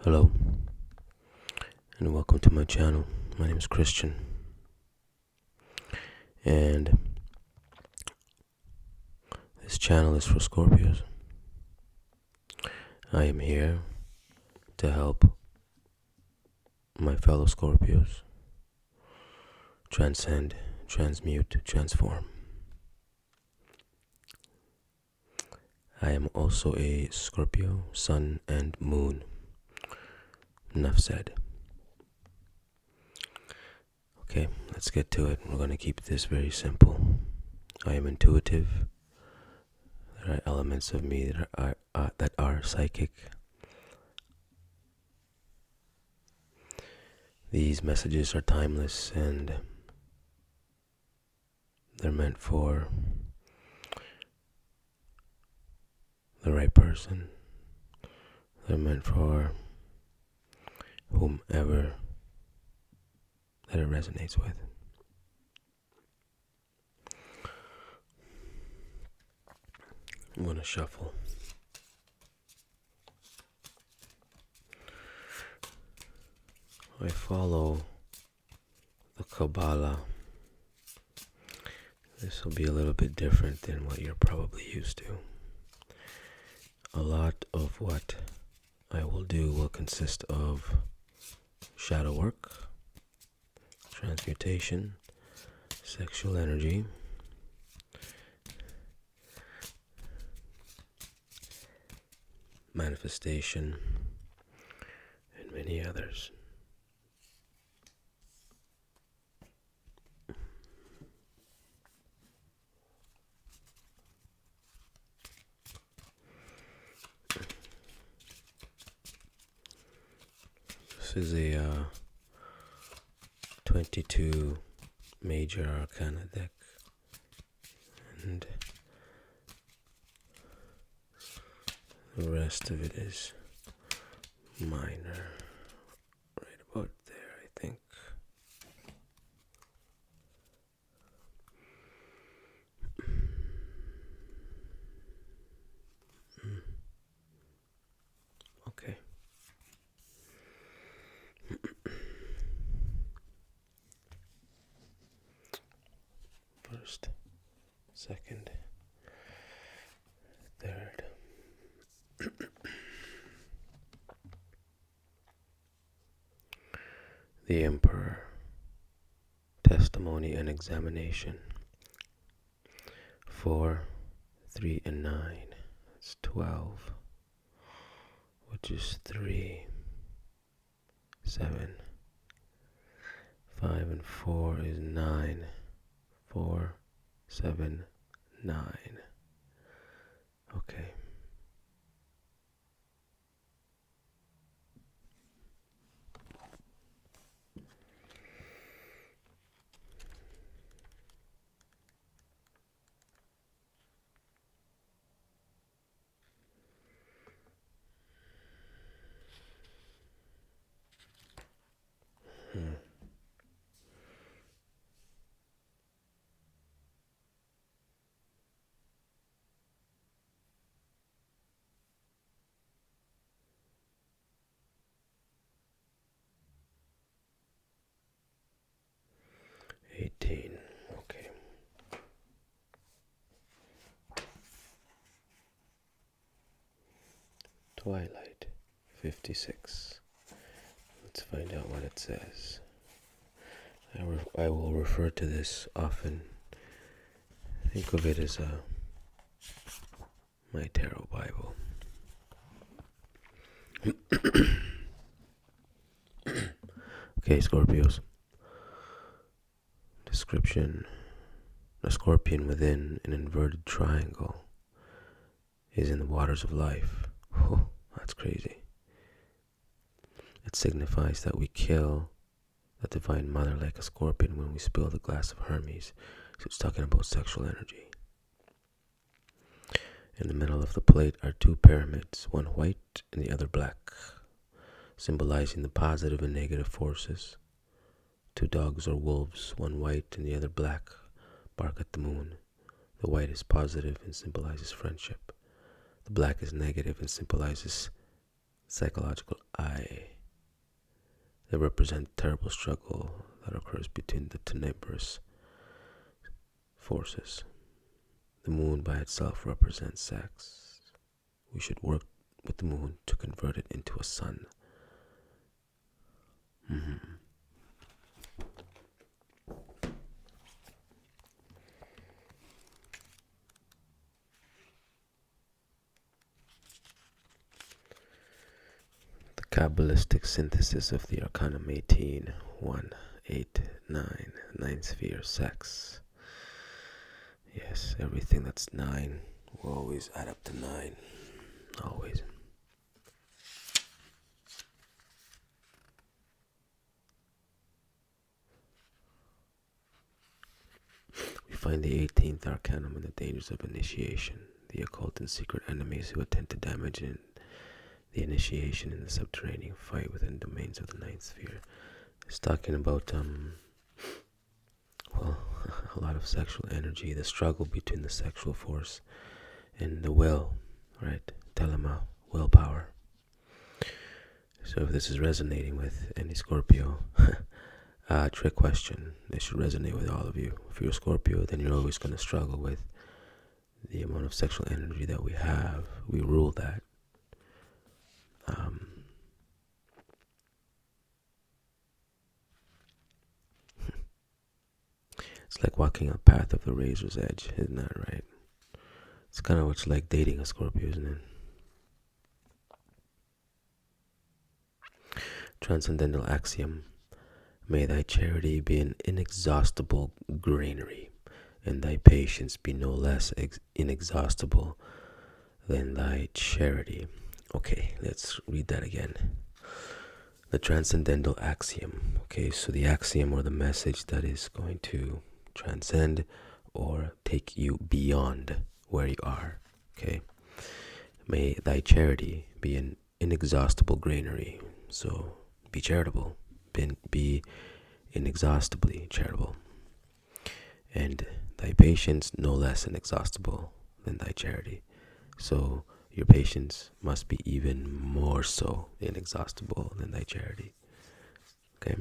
Hello, and welcome to my channel. My name is Christian, and this channel is for Scorpios. I am here to help my fellow Scorpios transcend, transmute, transform. I am also a Scorpio, sun and moon. Enough said. Okay, let's get to it. We're going to keep this very simple. I am intuitive. There are elements of me that are psychic. These messages are timeless and they're meant for the right person. They're meant for whomever that it resonates with. I'm going to shuffle. I follow the Kabbalah. This will be a little bit different than what you're probably used to. A lot of what I will do will consist of shadow work, transmutation, sexual energy, manifestation, and many others. This is a 22 major arcana deck, and the rest of it is minor, right about there, I think. Okay. First, second, third. The Emperor, testimony and examination. 4, 3, and 9. That's 12. Which is 3, 7. 5 and 4 is 9. 4, 7, 9. Okay. Hmm. Okay. Twilight 56. Let's find out what it says. I will refer to this often. Think of it as my tarot Bible. Okay, Scorpios. Description: a scorpion within an inverted triangle is in the waters of life. Oh, that's crazy. It signifies that we kill the divine mother like a scorpion when we spill the glass of Hermes. So it's talking about sexual energy. In the middle of the plate are two pyramids, one white and the other black, symbolizing the positive and negative forces. Two dogs or wolves, one white and the other black, bark at the moon. The white is positive and symbolizes friendship. The black is negative and symbolizes psychological I. They represent terrible struggle that occurs between the tenebrous forces. The moon by itself represents sex. We should work with the moon to convert it into a sun. The Kabbalistic synthesis of the Arcanum 18, 1, 8, 9, 9 sphere, sex. Yes, everything that's 9 will always add up to 9. Always. We find the 18th Arcanum in the dangers of initiation, the occult and secret enemies who attempt to damage the initiation in the subterranean fight within domains of the 9th sphere. It's talking about, well, a lot of sexual energy, the struggle between the sexual force and the will, right? Telema, willpower. So if this is resonating with any Scorpio, trick question. This should resonate with all of you. If you're a Scorpio, then you're always going to struggle with the amount of sexual energy that we have. We rule that. It's like walking a path of the razor's edge, isn't that right? It's kind of what's like dating a Scorpio, isn't it? Transcendental axiom. May thy charity be an inexhaustible granary, and thy patience be no less inexhaustible than thy charity. Okay, let's read that again. The transcendental axiom. Okay, so the axiom or the message that is going to transcend or take you beyond where you are. Okay, may thy charity be an inexhaustible granary. So be charitable, be inexhaustibly charitable, and thy patience no less inexhaustible than thy charity. So your patience must be even more so inexhaustible than thy charity. Okay?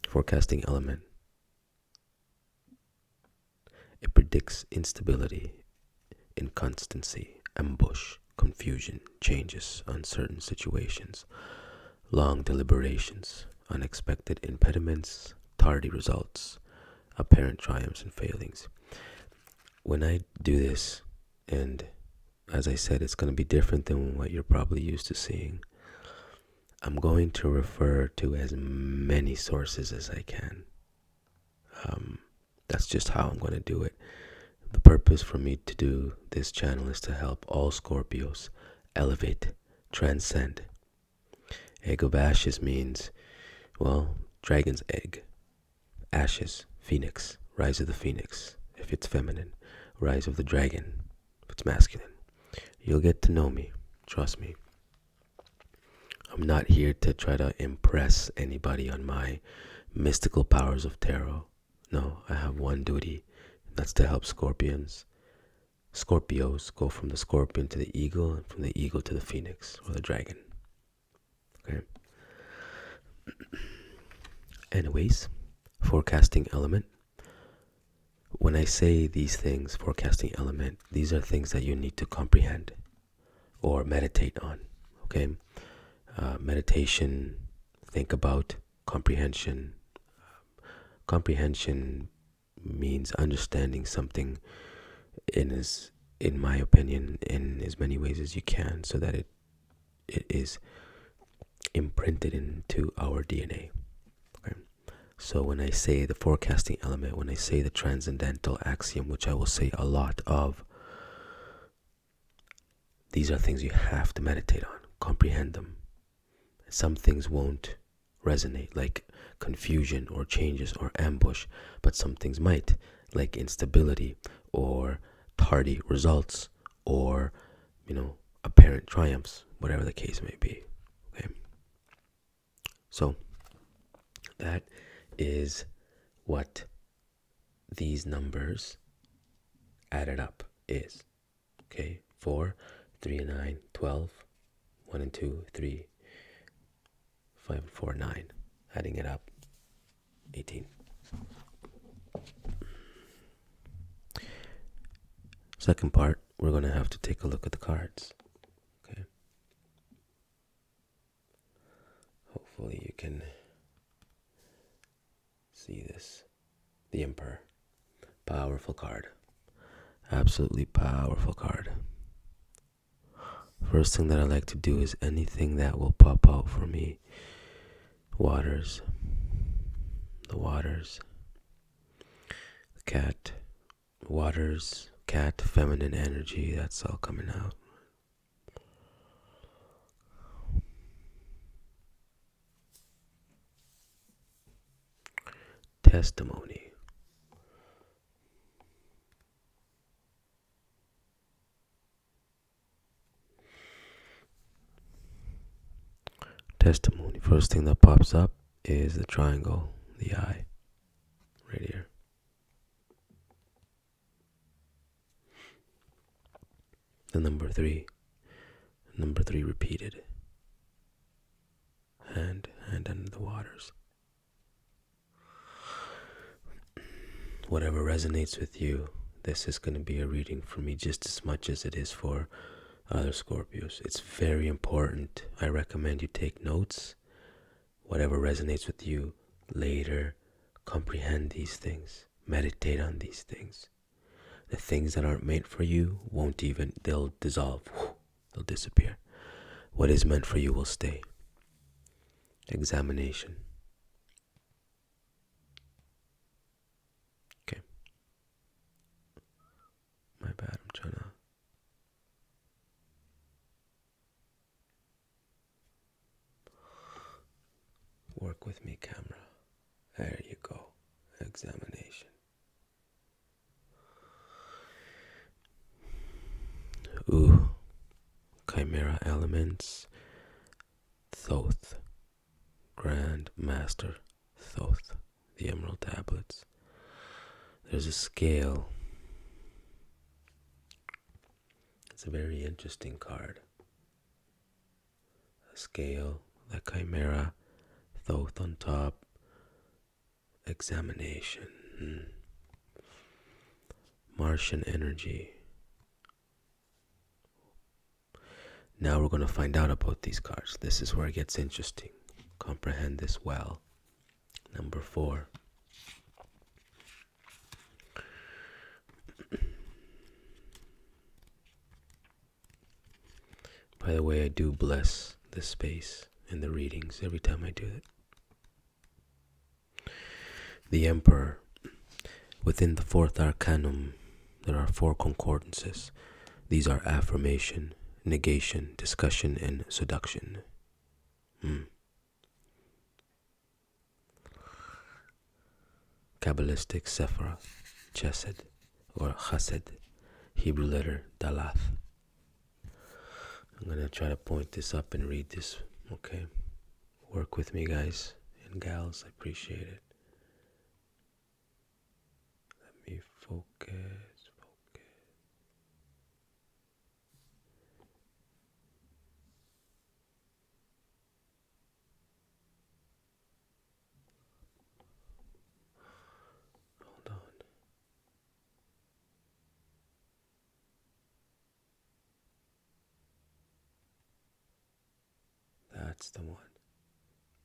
Forecasting element. It predicts instability, inconstancy, ambush, confusion, changes, uncertain situations, long deliberations, unexpected impediments, tardy results, apparent triumphs and failings. When I do this, and as I said, it's going to be different than what you're probably used to seeing, I'm going to refer to as many sources as I can. That's just how I'm going to do it. The purpose for me to do this channel is to help all Scorpios elevate, transcend. Egg of ashes means, well, dragon's egg. Ashes, phoenix, rise of the phoenix, if it's feminine. Rise of the dragon, if it's masculine. You'll get to know me, trust me. I'm not here to try to impress anybody on my mystical powers of tarot. No, I have one duty. That's to help Scorpios go from the scorpion to the eagle, and from the eagle to the phoenix or the dragon. Okay. Anyways, forecasting element. When I say these things, forecasting element, these are things that you need to comprehend or meditate on. Okay. Meditation, think about comprehension. Comprehension means understanding something in my opinion, in as many ways as you can, so that it is imprinted into our DNA. Okay? So when I say the forecasting element, when I say the transcendental axiom, which I will say a lot of, these are things you have to meditate on, comprehend them. Some things won't resonate, like confusion or changes or ambush, but some things might, like instability or tardy results or, apparent triumphs, whatever the case may be. Okay. So that is what these numbers added up is. Okay. 4, 3, 9, 12, 1 and 2, 3, 5 and 4, 9. Adding it up, 18. Second part, we're going to have to take a look at the cards. Okay. Hopefully you can see this. The Emperor. Powerful card. Absolutely powerful card. First thing that I like to do is anything that will pop out for me. Waters. The waters. The cat. Waters. Cat. Feminine energy. That's all coming out. Testimony. Testimony. First thing that pops up is the triangle, the eye, right here. The number 3. Number 3 repeated. Hand under the waters. Whatever resonates with you, this is going to be a reading for me just as much as it is for other Scorpios. It's very important. I recommend you take notes. Whatever resonates with you later, comprehend these things. Meditate on these things. The things that aren't meant for you they'll dissolve. They'll disappear. What is meant for you will stay. Examination. Okay. My bad, I'm trying to... Work with me, camera. There you go. Examination. Ooh. Chimera elements. Thoth. Grand Master Thoth. The Emerald Tablets. There's a scale. It's a very interesting card. A scale. The Chimera. Thoth on top. Examination. Martian energy. Now we're going to find out about these cards. This is where it gets interesting. Comprehend this well. Number 4. By the way, I do bless the space in the readings every time I do it. The Emperor. Within the 4th Arcanum, there are 4 concordances. These are affirmation, negation, discussion, and seduction. Kabbalistic Sephira, Chesed, or Chesed, Hebrew letter Dalath. I'm going to try to point this up and read this, okay? Work with me, guys and gals. I appreciate it. Let me focus. Hold on. That's the one.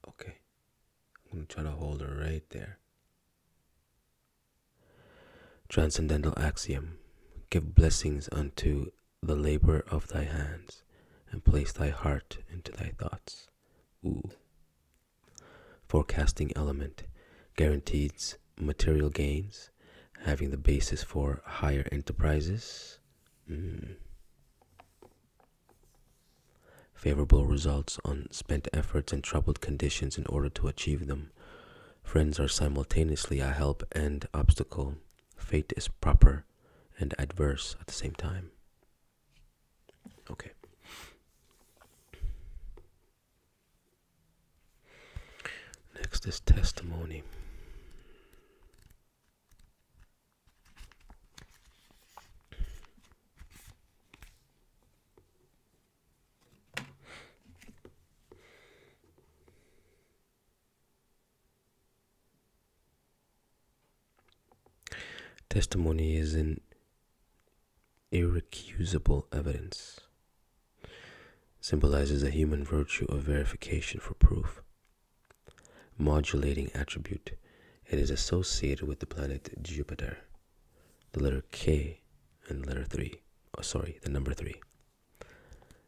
Okay. I'm going to try to hold her right there. Transcendental axiom. Give blessings unto the labor of thy hands, and place thy heart into thy thoughts. Ooh. Forecasting element. Guarantees material gains, having the basis for higher enterprises. Favorable results on spent efforts and troubled conditions in order to achieve them. Friends are simultaneously a help and obstacle. Fate is proper and adverse at the same time. Okay. Next is testimony. Testimony is an irrecusable evidence. Symbolizes a human virtue of verification for proof. Modulating attribute. It is associated with the planet Jupiter. The letter K and the letter 3. The number 3.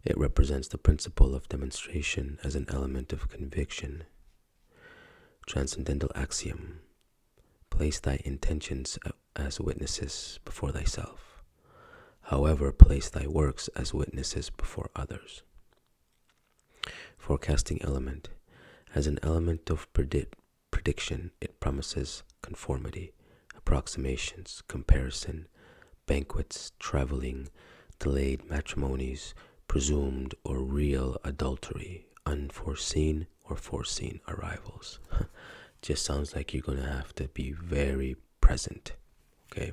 It represents the principle of demonstration as an element of conviction. Transcendental axiom. Place thy intentions as witnesses before thyself. However, place thy works as witnesses before others. Forecasting element. As an element of prediction, it promises conformity, approximations, comparison, banquets, traveling, delayed matrimonies, presumed or real adultery, unforeseen or foreseen arrivals. Just sounds like you're going to have to be very present, okay?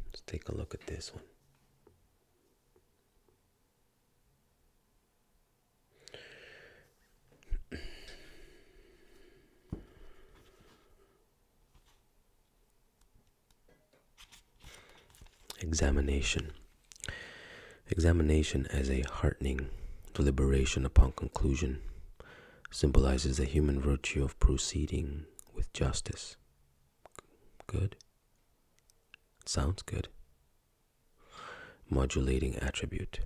Let's take a look at this one. Examination. Examination as a heartening deliberation upon conclusion symbolizes the human virtue of proceeding with justice. Good? Sounds good. Modulating attribute.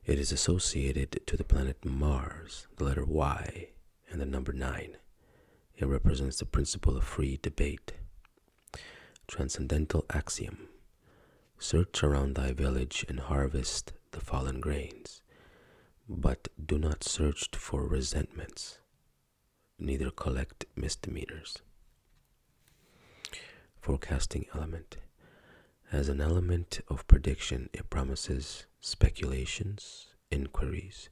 It is associated to the planet Mars, the letter Y, and the number 9. It represents the principle of free debate. Transcendental axiom. Search around thy village and harvest the fallen grains, but do not search for resentments, neither collect misdemeanors. Forecasting element. As an element of prediction, it promises speculations, inquiries,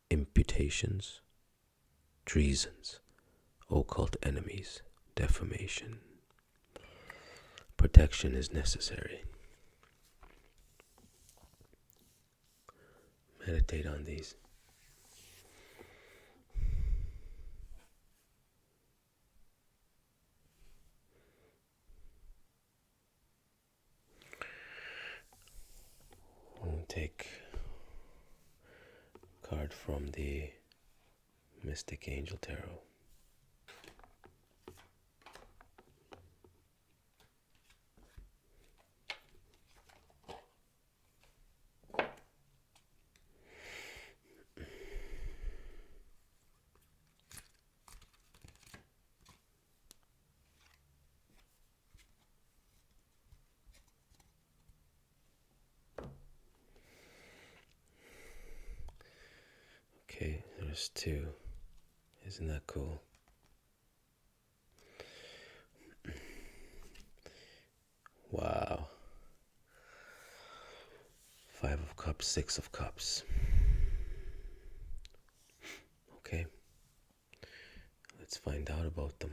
imputations, treasons, occult enemies, defamation. Protection is necessary. Meditate on these. We'll take a card from the Mystic Angel Tarot. Okay, there's 2. Isn't that cool? Wow. 5 of Cups, 6 of Cups. Okay. Let's find out about them.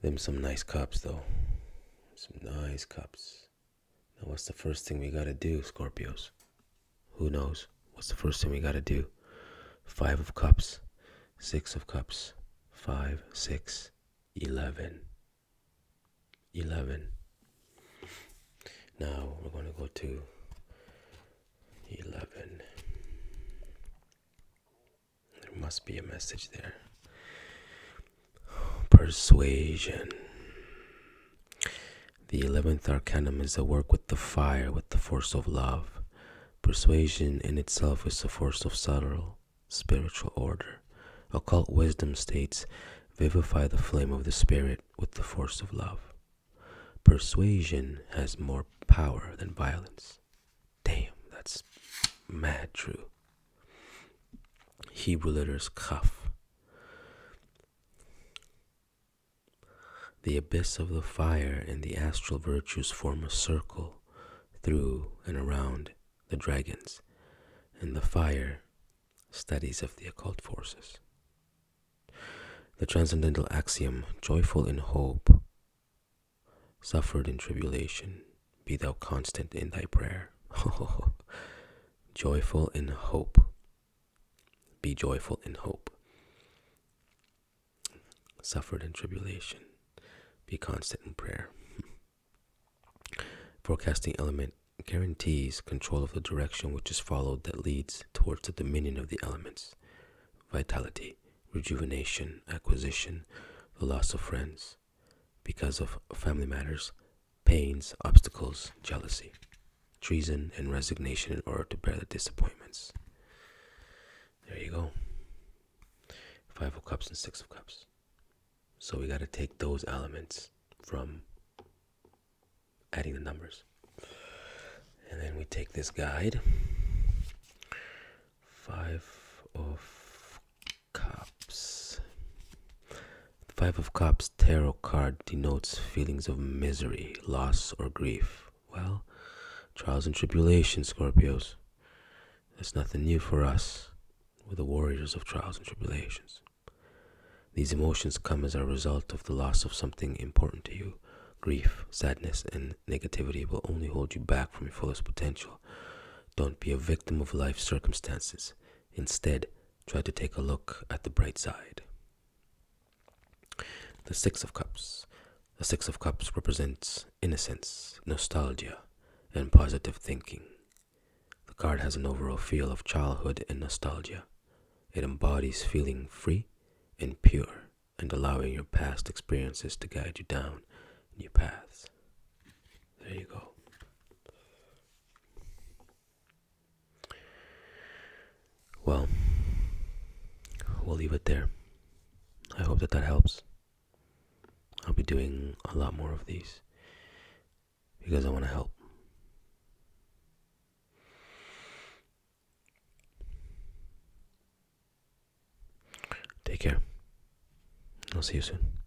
Them some nice cups though. Some nice cups. Now what's the first thing we gotta do, Scorpios? Who knows? What's the first thing we gotta do? 5 of Cups, 6 of Cups, 5, 6, 11. 11. Now we're going to go to 11. There must be a message there. Persuasion. The 11th arcanum is a work with the fire, with the force of love. Persuasion in itself is a force of subtle spiritual order. Occult wisdom states, vivify the flame of the spirit with the force of love. Persuasion has more power than violence. Damn, that's mad true. Hebrew letters Kaf. The abyss of the fire and the astral virtues form a circle through and around the dragons, and the fire studies of the occult forces. The transcendental axiom, joyful in hope, suffered in tribulation, be thou constant in thy prayer. Joyful in hope. Be joyful in hope. Suffered in tribulation. Be constant in prayer. Forecasting element guarantees control of the direction which is followed that leads towards the dominion of the elements. Vitality, rejuvenation, acquisition, the loss of friends, because of family matters, pains, obstacles, jealousy, treason, and resignation in order to bear the disappointments. There you go. 5 of Cups and 6 of Cups. So we got to take those elements from adding the numbers. And then we take this guide. 5 of Cups. 5 of Cups tarot card denotes feelings of misery, loss, or grief. Well, trials and tribulations, Scorpios. That's nothing new for us. We're the warriors of trials and tribulations. These emotions come as a result of the loss of something important to you. Grief, sadness, and negativity will only hold you back from your fullest potential. Don't be a victim of life's circumstances. Instead, try to take a look at the bright side. The 6 of Cups. The 6 of Cups represents innocence, nostalgia, and positive thinking. The card has an overall feel of childhood and nostalgia. It embodies feeling free and pure and allowing your past experiences to guide you down new paths. There you go. Well, we'll leave it there. I hope that helps. I'll be doing a lot more of these because I want to help. Take care. I'll see you soon.